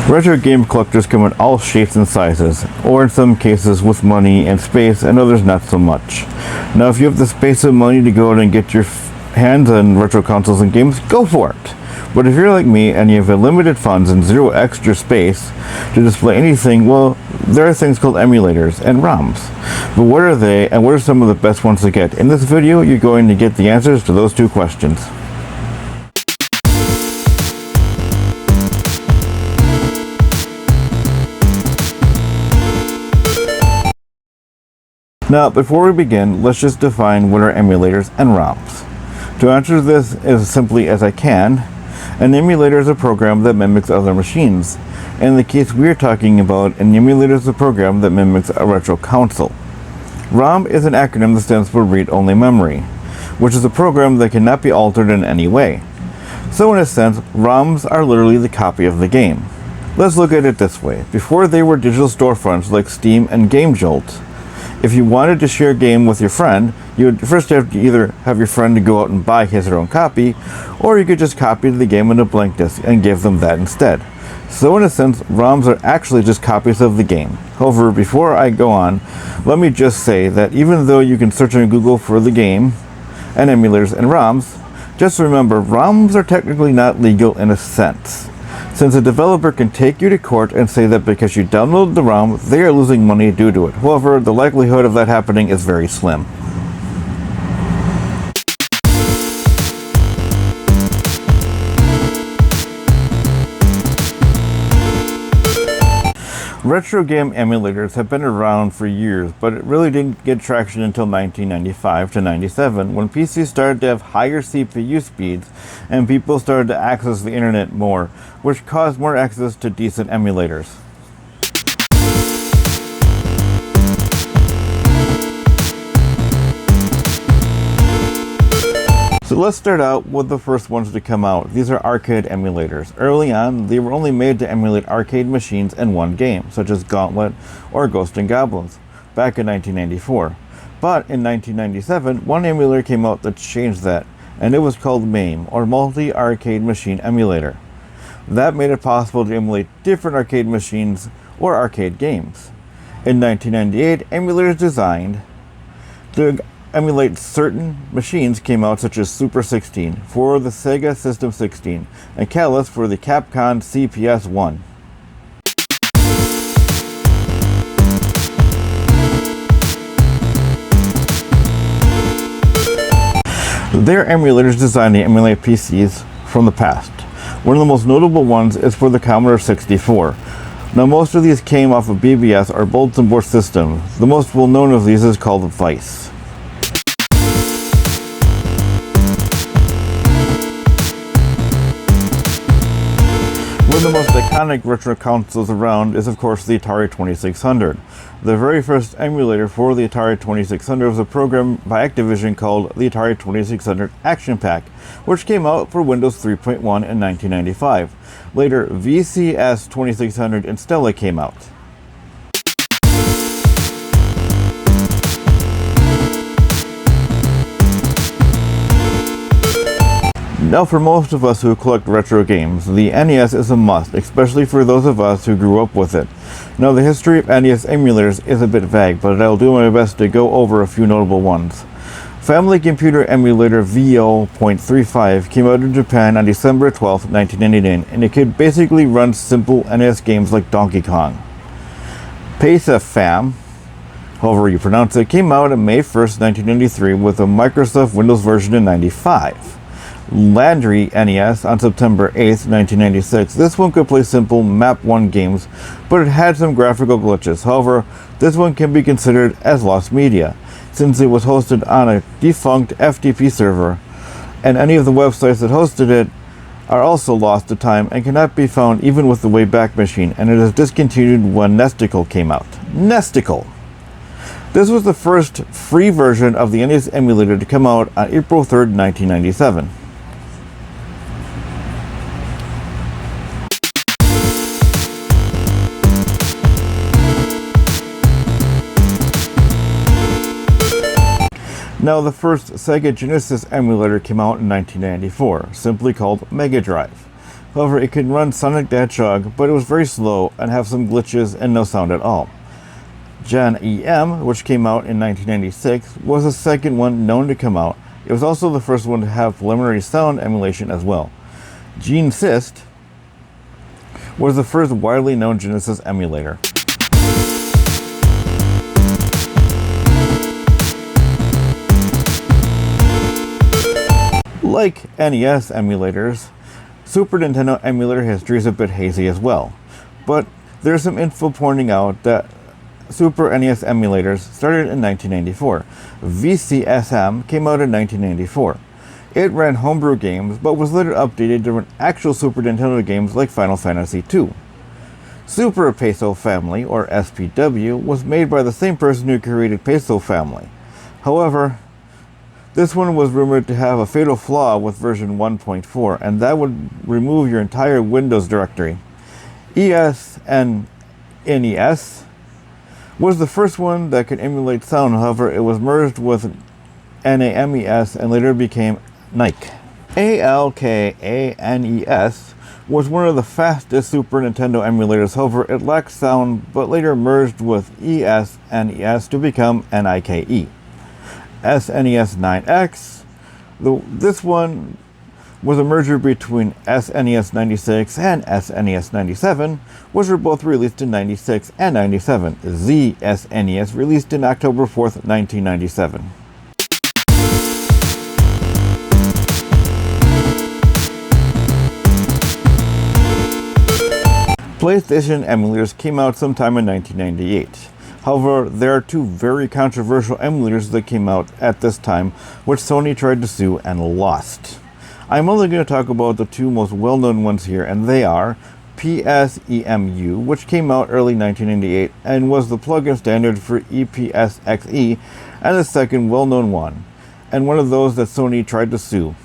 Retro game collectors come in all shapes and sizes, or in some cases with money and space, and others not so much. Now, if you have the space and money to go out and get your hands on retro consoles and games, go for it. But if you're like me and you have limited funds and zero extra space to display anything, well, there are things called emulators and ROMs. But what are they, and what are some of the best ones to get? In this video, you're going to get the answers to those two questions. Now, before we begin, let's just define what are emulators and ROMs. To answer this as simply as I can, an emulator is a program that mimics other machines. In the case we are talking about, an emulator is a program that mimics a retro console. ROM is an acronym that stands for read-only memory, which is a program that cannot be altered in any way. So in a sense, ROMs are literally the copy of the game. Let's look at it this way. Before they were digital storefronts like Steam and GameJolt, if you wanted to share a game with your friend, you would first have to either have your friend to go out and buy his or her own copy, or you could just copy the game on a blank disk and give them that instead. So in a sense, ROMs are actually just copies of the game. However, before I go on, let me just say that even though you can search on Google for the game and emulators and ROMs, just remember, ROMs are technically not legal in a sense, since a developer can take you to court and say that because you downloaded the ROM, they are losing money due to it. However, the likelihood of that happening is very slim. Retro game emulators have been around for years, but it really didn't get traction until 1995 to 97, when PCs started to have higher CPU speeds and people started to access the internet more, which caused more access to decent emulators. So let's start out with the first ones to come out. These are arcade emulators. Early on, they were only made to emulate arcade machines in one game, such as Gauntlet or Ghosts and Goblins, back in 1994. But in 1997, one emulator came out that changed that, and it was called MAME, or Multi-Arcade Machine Emulator. That made it possible to emulate different arcade machines or arcade games. In 1998, emulators designed to emulate certain machines came out, such as Super 16 for the Sega System 16 and Callus for the Capcom CPS-1. They are emulators designed to emulate PCs from the past. One of the most notable ones is for the Commodore 64. Now, most of these came off of BBS or bulletin board systems. The most well known of these is called Vice. One of the most iconic retro consoles around is, of course, the Atari 2600. The very first emulator for the Atari 2600 was a program by Activision called the Atari 2600 Action Pack, which came out for Windows 3.1 in 1995. Later, VCS 2600 and Stella came out. Now, for most of us who collect retro games, the NES is a must, especially for those of us who grew up with it. Now, the history of NES emulators is a bit vague, but I'll do my best to go over a few notable ones. Family Computer Emulator VO.35 came out in Japan on December 12, 1999, and it could basically run simple NES games like Donkey Kong. PACEFAM, however you pronounce it, came out on May 1st, 1993 with a Microsoft Windows version in 95. Landry NES on September 8th, 1996. This one could play simple Map 1 games, but it had some graphical glitches. However, this one can be considered as lost media, since it was hosted on a defunct FTP server, and any of the websites that hosted it are also lost to time and cannot be found even with the Wayback Machine, and it is discontinued when Nesticle came out. Nesticle! This was the first free version of the NES emulator to come out on April 3rd, 1997. Now, the first Sega Genesis emulator came out in 1994, simply called Mega Drive. However, it could run Sonic the Hedgehog, but it was very slow and have some glitches and no sound at all. Gen EM, which came out in 1996, was the second one known to come out. It was also the first one to have preliminary sound emulation as well. Gene Sys was the first widely known Genesis emulator. Like NES emulators, Super Nintendo emulator history is a bit hazy as well, but there's some info pointing out that Super NES emulators started in 1994. VCSM came out in 1994. It ran homebrew games, but was later updated to run actual Super Nintendo games like Final Fantasy II. Super Peso Family, or SPW, was made by the same person who created Peso Family. However, this one was rumored to have a fatal flaw with version 1.4, and that would remove your entire Windows directory. ES and NES was the first one that could emulate sound. However, it was merged with NAMES and later became Nike. ALKANES was one of the fastest Super Nintendo emulators. However, it lacked sound, but later merged with ESNES to become NIKE. SNES 9X, this one was a merger between SNES 96 and SNES 97, which were both released in 96 and 97. ZSNES released in October 4th, 1997. PlayStation emulators came out sometime in 1998. However, there are two very controversial emulators that came out at this time, which Sony tried to sue and lost. I'm only going to talk about the two most well-known ones here, and they are PSEMU, which came out early 1998 and was the plug-in standard for EPSXE, and the second well-known one, and one of those that Sony tried to sue,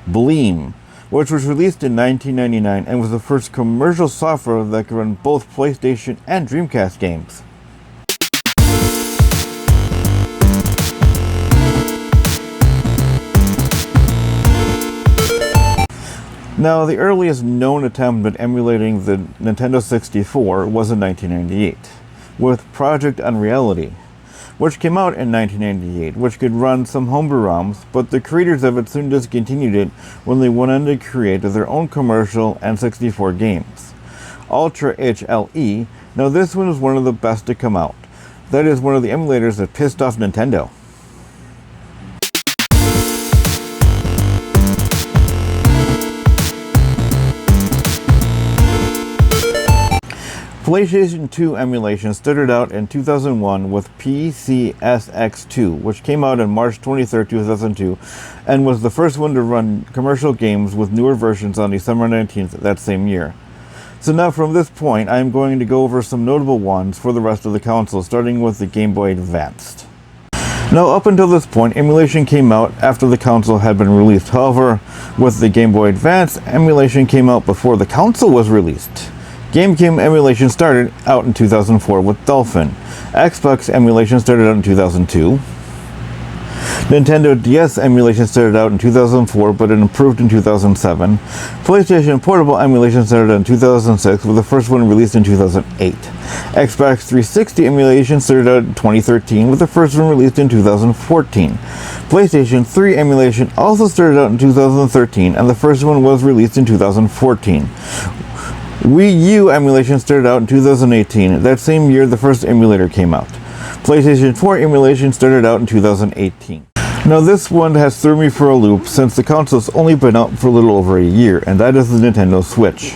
Bleem, which was released in 1999 and was the first commercial software that could run both PlayStation and Dreamcast games. Now, the earliest known attempt at emulating the Nintendo 64 was in 1998, with Project Unreality, which came out in 1998, which could run some homebrew ROMs, but the creators of it soon discontinued it when they went on to create their own commercial N64 games. Ultra HLE, now this one is one of the best to come out. That is one of the emulators that pissed off Nintendo. PlayStation 2 emulation started out in 2001 with PCSX2, which came out on March 23, 2002, and was the first one to run commercial games with newer versions on December 19th that same year. So now from this point, I am going to go over some notable ones for the rest of the console, starting with the Game Boy Advance. Now, up until this point, emulation came out after the console had been released. However, with the Game Boy Advance, emulation came out before the console was released. GameCube emulation started out in 2004 with Dolphin. Xbox emulation started out in 2002. Nintendo DS emulation started out in 2004, but it improved in 2007. PlayStation Portable emulation started in 2006, with the first one released in 2008. Xbox 360 emulation started out in 2013, with the first one released in 2014. PlayStation 3 emulation also started out in 2013, and the first one was released in 2014. Wii U emulation started out in 2018. That same year, the first emulator came out. PlayStation 4 emulation started out in 2018. Now, this one has thrown me for a loop since the console's only been out for a little over a year, and that is the Nintendo Switch.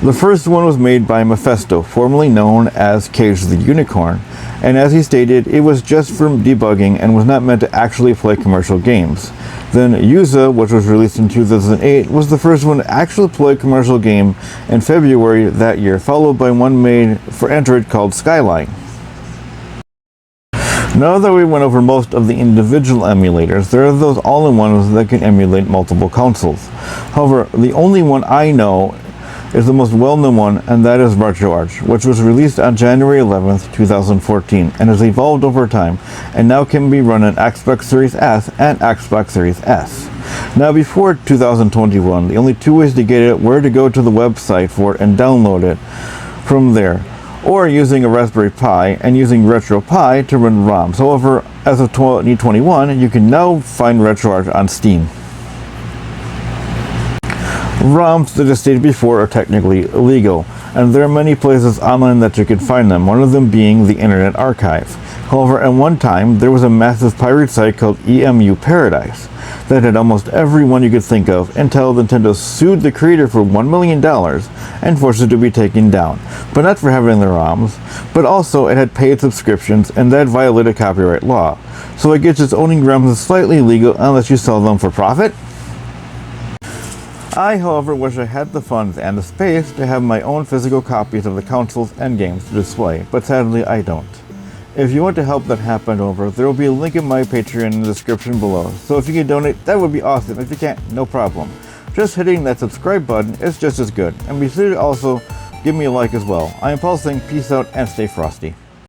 The first one was made by Mephisto, formerly known as Cage the Unicorn, and as he stated, it was just for debugging and was not meant to actually play commercial games. Then Yuza, which was released in 2008, was the first one to actually play a commercial game in February that year, followed by one made for Android called Skyline. Now that we went over most of the individual emulators, there are those all-in-ones that can emulate multiple consoles. However, the only one I know is the most well-known one, and that is RetroArch, which was released on January 11th, 2014, and has evolved over time, and now can be run on Xbox Series S and Xbox Series S. Now before 2021, the only two ways to get it were to go to the website for it and download it from there, or using a Raspberry Pi and using RetroPie to run ROMs. However, as of 2021, you can now find RetroArch on Steam. ROMs, as I stated before, are technically illegal, and there are many places online that you can find them, one of them being the Internet Archive. However, at one time, there was a massive pirate site called EMU Paradise that had almost every one you could think of until Nintendo sued the creator for $1 million and forced it to be taken down. But not for having the ROMs, but also it had paid subscriptions and that violated copyright law. So I guess just owning ROMs is slightly illegal unless you sell them for profit. I, however, wish I had the funds and the space to have my own physical copies of the consoles and games to display, but sadly I don't. If you want to help that happen over, there will be a link in my Patreon in the description below, so if you can donate, that would be awesome. If you can't, no problem. Just hitting that subscribe button is just as good, and be sure to also give me a like as well. I am Paul saying peace out and stay frosty.